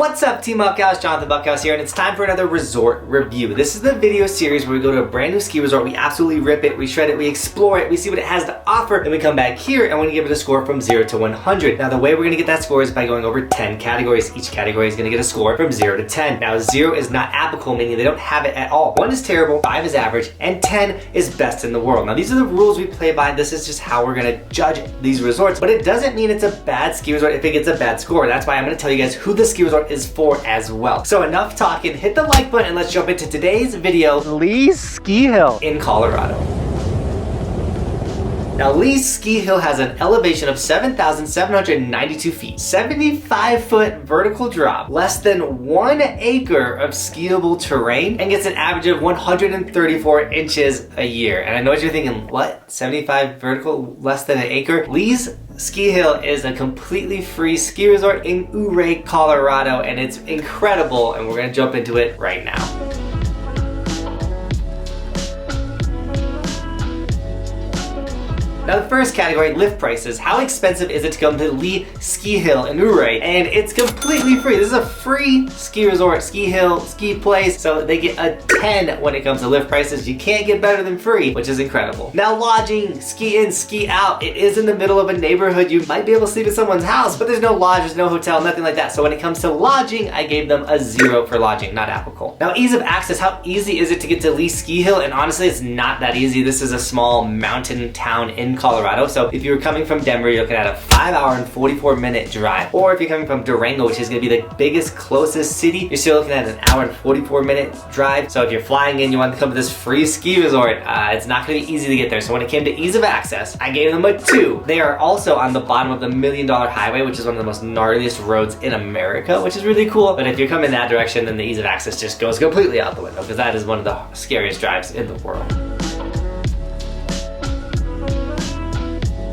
What's up, Team Buckhouse? Johnathan Buckhouse here, and it's time for another resort review. This is the video series where we go to a brand new ski resort, we absolutely rip it, we shred it, we explore it, we see what it has to offer, then we come back here and we're gonna give it a score from 0 to 100. Now, the way we're gonna get that score is by going over 10 categories. Each category is gonna get a score from 0 to 10. Now, 0 is not applicable, meaning they don't have it at all. 1 is terrible, 5 is average, and 10 is best in the world. Now, these are the rules we play by. This is just how we're gonna judge these resorts, but it doesn't mean it's a bad ski resort if it gets a bad score. That's why I'm gonna tell you guys who the ski resort is for as well. So enough talking, hit the like button and let's jump into today's video. Lee's Ski Hill In Colorado. Now, Lee's Ski Hill has an elevation of 7,792 feet, 75-foot vertical drop, less than 1 acre of skiable terrain, and gets an average of 134 inches a year. And I know what you're thinking, what? 75 vertical, less than an acre? Lee's Ski Hill is a completely free ski resort in Ouray, Colorado, and it's incredible, and we're gonna jump into it right now. Now, the first category, lift prices. How expensive is it to come to Lee Ski Hill in Ouray? And it's completely free. This is a free ski resort, ski hill, ski place. So they get a 10 when it comes to lift prices. You can't get better than free, which is incredible. Now, lodging, ski in, ski out. It is in the middle of a neighborhood. You might be able to sleep in someone's house, but there's no lodge, there's no hotel, nothing like that. So when it comes to lodging, I gave them a 0 for lodging, not applicable. Now, ease of access. How easy is it to get to Lee Ski Hill? And honestly, it's not that easy. This is a small mountain town in Colorado. So if you're coming from Denver, you're looking at a 5-hour and 44-minute drive. Or if you're coming from Durango, which is gonna be the biggest, closest city, you're still looking at an hour and 44-minute drive. So if you're flying in, you want to come to this free ski resort, it's not gonna be easy to get there. So when it came to ease of access, I gave them a 2. They are also on the bottom of the $1 Million Highway, which is one of the most gnarliest roads in America, which is really cool. But if you're coming that direction, then the ease of access just goes completely out the window, because that is one of the scariest drives in the world.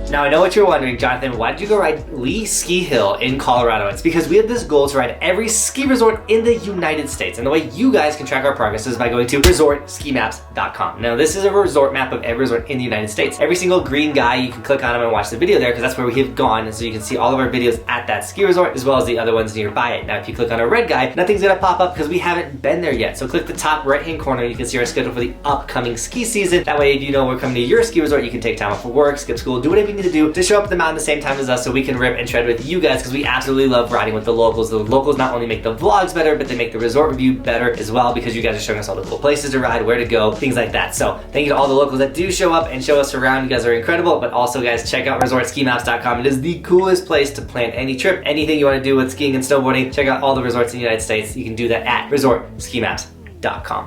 Now, I know what you're wondering, Johnathan, why did you go ride Lee Ski Hill in Colorado? It's because we have this goal to ride every ski resort in the United States. And the way you guys can track our progress is by going to resortskimaps.com. Now, this is a resort map of every resort in the United States. Every single green guy, you can click on them and watch the video there, because that's where we have gone. And so you can see all of our videos at that ski resort, as well as the other ones nearby it. Now, if you click on a red guy, nothing's gonna pop up because we haven't been there yet. So click the top right-hand corner, you can see our schedule for the upcoming ski season. That way, if you know we're coming to your ski resort, you can take time off for work, skip school, do whatever you need to do to show up at the mountain the same time as us, so we can rip and shred with you guys, because we absolutely love riding with the locals. The locals not only make the vlogs better, but they make the resort review better as well, because you guys are showing us all the cool places to ride, where to go, things like that. So thank you to all the locals that do show up and show us around. You guys are incredible. But also, guys, check out resortskimaps.com. It is the coolest place to plan any trip, anything you want to do with skiing and snowboarding. Check out all the resorts in the United States. You can do that at resortskimaps.com.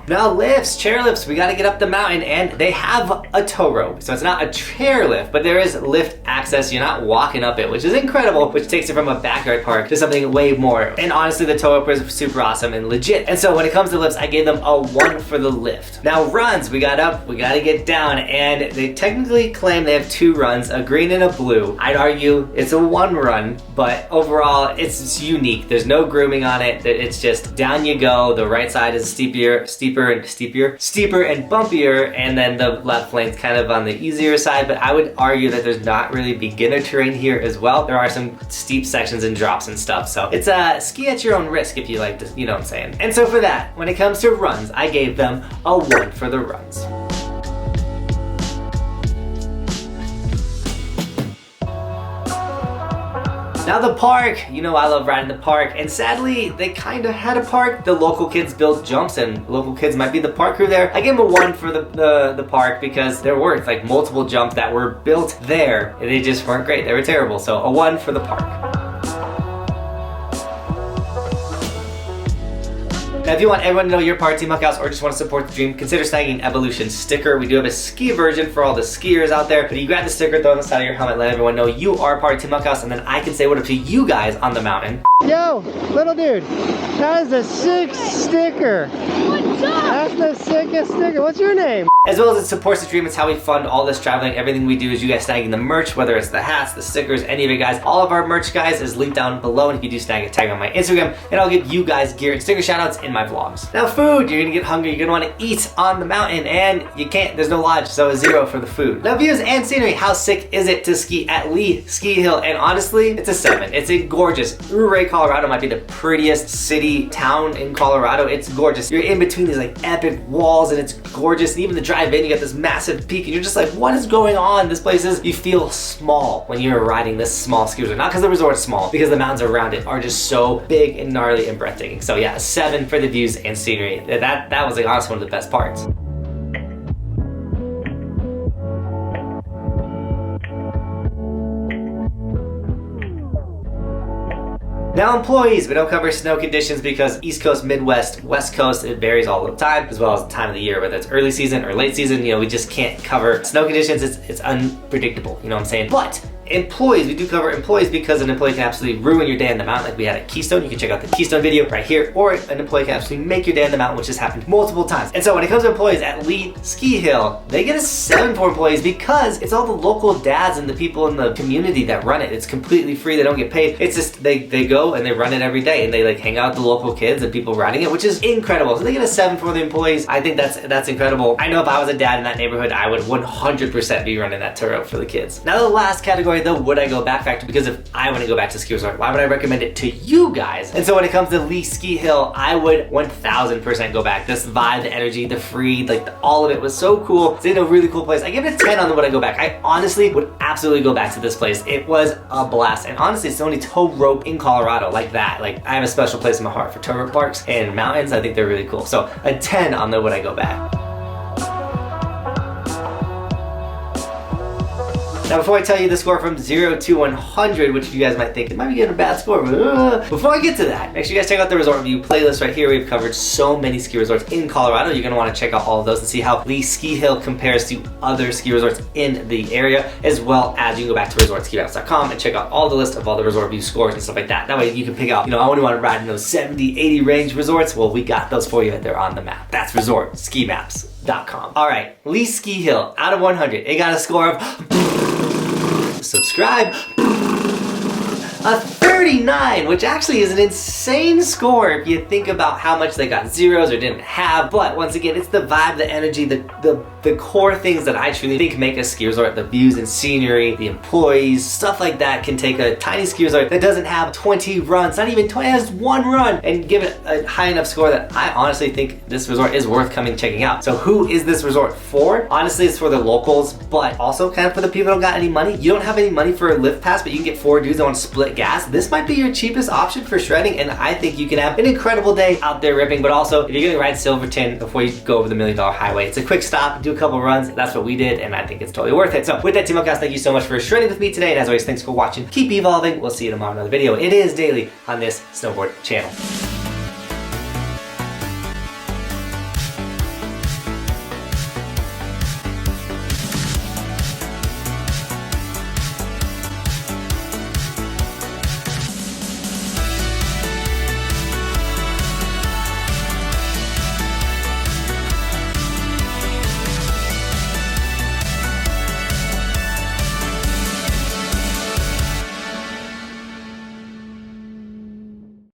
Now, lifts, chair lifts, we gotta get up the mountain, and they have a tow rope. So it's not a chair lift, but there is lift access. You're not walking up it, which is incredible, which takes it from a backyard park to something way more. And honestly, the tow rope is super awesome and legit. And so when it comes to lifts, I gave them a 1 for the lift. Now, runs, we got up, we gotta get down, and they technically claim they have 2 runs, a green and a blue. I'd argue it's a 1 run, but overall, it's unique. There's no grooming on it. It's just down you go. The right side is steeper and bumpier, and then the left lane's kind of on the easier side. But I would argue that there's not really beginner terrain here as well. There are some steep sections and drops and stuff, so it's a ski at your own risk, if you like to, you know what I'm saying. And so for that, when it comes to runs, I gave them a 1 for the runs. Now, the park, you know I love riding the park, and sadly, they kind of had a park. The local kids built jumps, and local kids might be the park crew there. I gave them a 1 for the park, because there were like multiple jumps that were built there, and they just weren't great. They were terrible, so a 1 for the park. Now, if you want everyone to know you're part of Team Buckhouse, or just want to support the dream, consider snagging an Evolution sticker. We do have a ski version for all the skiers out there, but you grab the sticker, throw it on the side of your helmet, let everyone know you are part of Team Buckhouse, and then I can say what up to you guys on the mountain. Yo, little dude, that is a sick sticker. What's up? That's the sickest sticker. What's your name? as well as it supports the stream. It's how we fund all this traveling. Everything we do is you guys snagging the merch, whether it's the hats, the stickers, any of it, guys. All of our merch, guys, is linked down below, and if you do snag it, tag on my Instagram, and I'll give you guys gear and sticker shoutouts in my vlogs. Now, food, you're gonna get hungry, you're gonna wanna eat on the mountain, and you can't, there's no lodge, so a 0 for the food. Now, views and scenery, how sick is it to ski at Lee Ski Hill? And honestly, it's a 7. It's a gorgeous, Ouray, Colorado might be the prettiest city, town in Colorado. It's gorgeous. You're in between these like epic walls, and it's gorgeous, and even the drive in, you got this massive peak, and you're just like, what is going on? This place is, you feel small when you're riding this small ski resort. Not because the resort's small, because the mountains around it are just so big and gnarly and breathtaking. So yeah, a 7 for the views and scenery. That was like honestly one of the best parts. Now, employees, we don't cover snow conditions because East Coast, Midwest, West Coast, it varies all the time, as well as the time of the year, whether it's early season or late season. You know, we just can't cover snow conditions. It's unpredictable, you know what I'm saying? But employees, we do cover employees because an employee can absolutely ruin your day on the mountain, like we had at Keystone. You can check out the Keystone video right here, or an employee can absolutely make your day on the mountain, which has happened multiple times. And so when it comes to employees at Lee Ski Hill, they get a 7 for employees because it's all the local dads and the people in the community that run it. It's completely free. They don't get paid. It's just they go and they run it every day, and they like hang out with the local kids and people riding it, which is incredible. So they get a 7 for the employees. I think that's incredible. I know if I was a dad in that neighborhood, I would 100% be running that tour out for the kids. Now, the last category, though, would I go back factor? Because if I want to go back to ski resort, why would I recommend it to you guys? And so when it comes to Lee Ski Hill, I would 1000% go back. This vibe, the energy, the free, like all of it was so cool. It's in a really cool place. I give it a 10 on the would I go back. I honestly would absolutely go back to this place. It was a blast. And honestly, it's the only tow rope in Colorado like that. Like, I have a special place in my heart for tow rope parks and mountains. I think they're really cool. So a 10 on the would I go back. Now, before I tell you the score from 0 to 100, which you guys might think it might be getting a bad score, but before I get to that, make sure you guys check out the resort review playlist right here. We've covered so many ski resorts in Colorado. You're gonna wanna check out all of those and see how Lee Ski Hill compares to other ski resorts in the area, as well as you can go back to resortskimaps.com and check out all the list of all the resort review scores and stuff like that. That way you can pick out, you know, I only wanna ride in those 70, 80 range resorts. Well, we got those for you. They're on the map. That's resortskimaps.com. All right, Lee Ski Hill, out of 100, it got a score of subscribe, a 39, which actually is an insane score if you think about how much they got zeros or didn't have. But once again, it's the vibe, the energy, the core things that I truly think make a ski resort. The views and scenery, the employees, stuff like that can take a tiny ski resort that doesn't have 20 runs, not even 20, has 1 run, and give it a high enough score that I honestly think this resort is worth coming checking out. So who is this resort for? Honestly, it's for the locals, but also kind of for the people who don't got any money. You don't have any money for a lift pass, but you can get 4 dudes that want to split gas. This might be your cheapest option for shredding, and I think you can have an incredible day out there ripping. But also, if you're gonna ride Silverthorne before you go over the $1 Million Highway, it's a quick stop, do a couple runs. That's what we did, and I think it's totally worth it. So with that, Team Buckhouse, thank you so much for shredding with me today, and as always, thanks for watching. Keep evolving. We'll see you tomorrow in another video. It is daily on this snowboard channel.